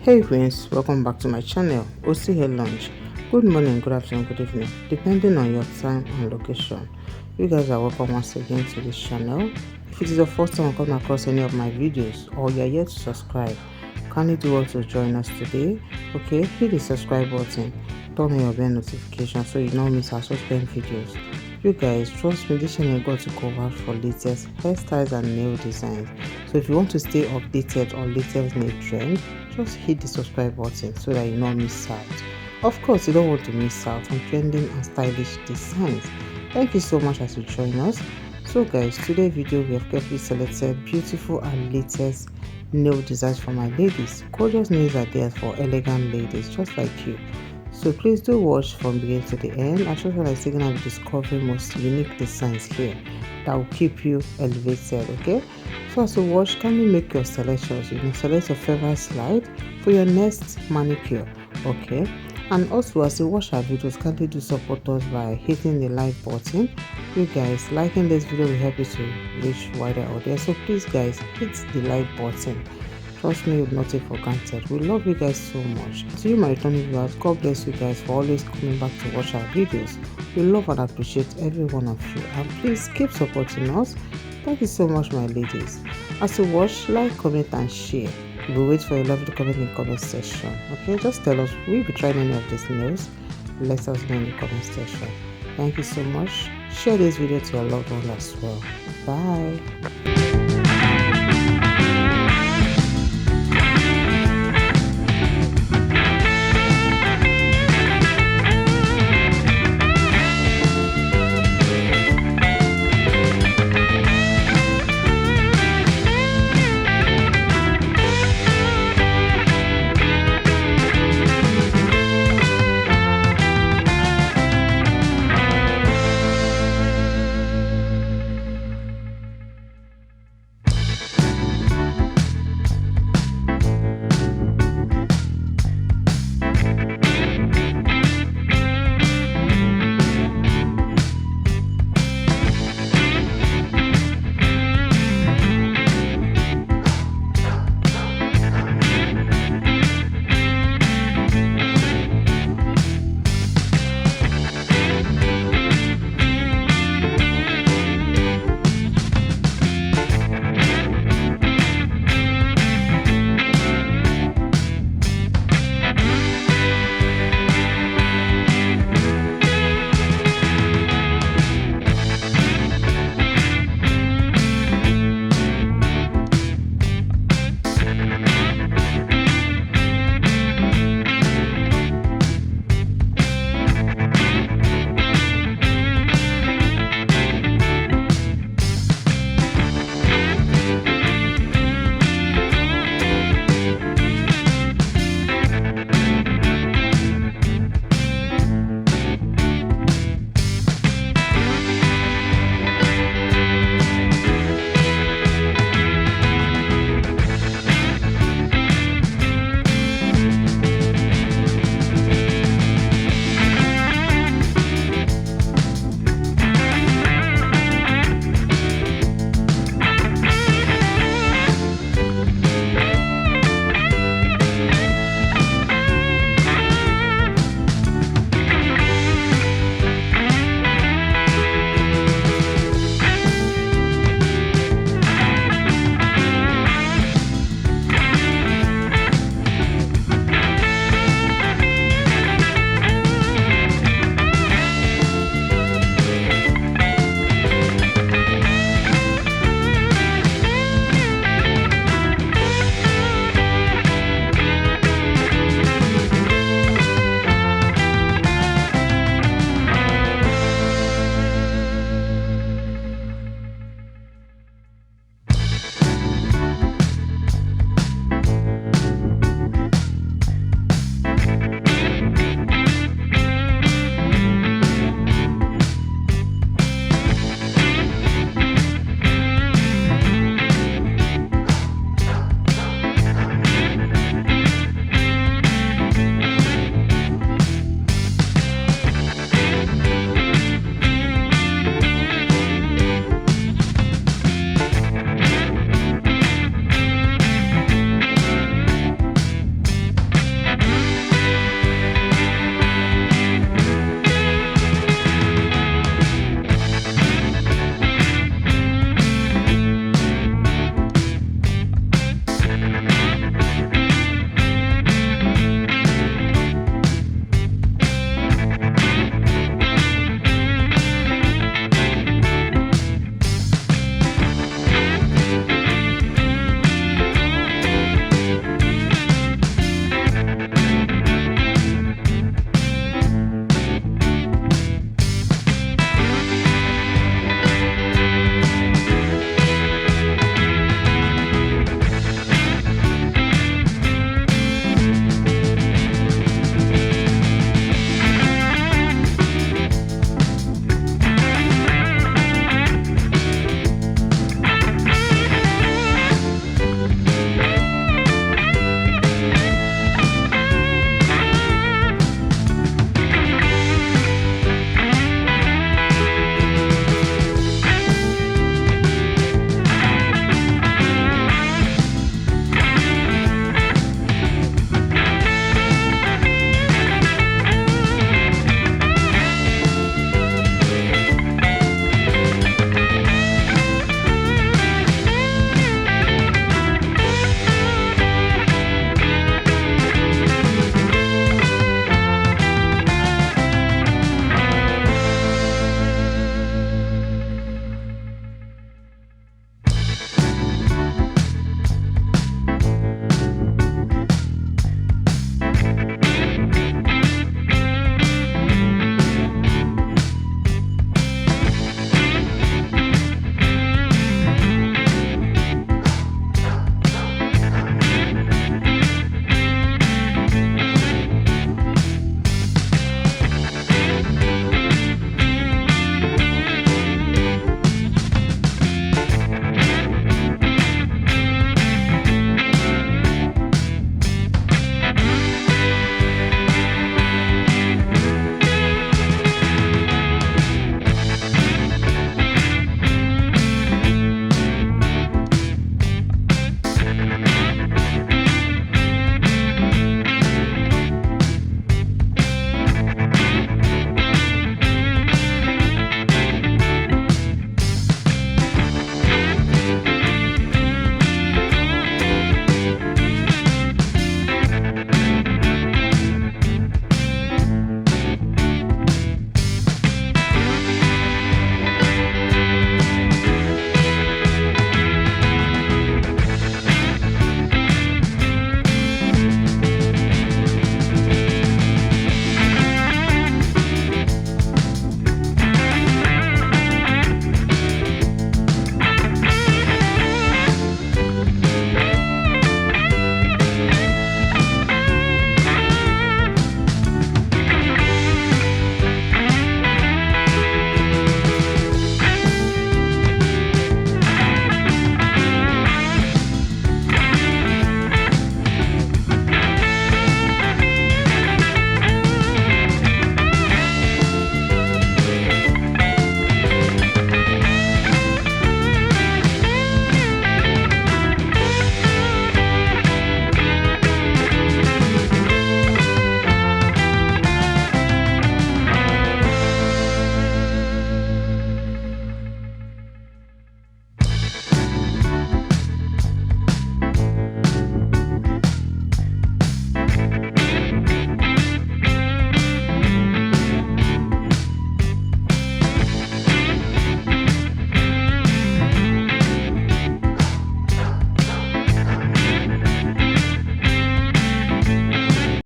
Hey friends, welcome back to my channel. Osi Hair Lunch. Good morning, good afternoon, good evening, depending on your time and location. You guys are welcome once again to this channel. If it is your first time coming across any of my videos or you are yet to subscribe, kindly do want to join us today. Okay, hit the subscribe button, turn on your bell notification so you don't miss our subsequent videos. You guys, trust me, this channel got to cover for latest hairstyles and nail designs. So if you want to stay updated on latest nail trend, just hit the subscribe button so that you don't miss out. Of course, you don't want to miss out on trending and stylish designs. Thank you so much as you join us. So guys, today's video we have carefully selected beautiful and latest nail designs for my ladies. Gorgeous nails ideas for elegant ladies just like you. So please do watch from beginning to the end. I just want to be discovering most unique designs here that will keep you elevated. Okay, so as you watch, can you make your selections? You can select your favorite slide for your next manicure. Okay, and also as you watch our videos, kindly do support us by hitting the like button. You guys, liking this video will help you to reach wider audience, so please guys, hit the like button. Trust me, you will not take for granted. We love you guys so much. To you, my returning viewers, God bless you guys for always coming back to watch our videos. We love and appreciate every one of you, and please keep supporting us. Thank you so much, my ladies. As you watch, like, comment and share. We will wait for your lovely comment in the comment section. Okay, just tell us, will you be trying any of these nails? Let us know in the comment section. Thank you so much. Share this video to your loved one as well. Bye.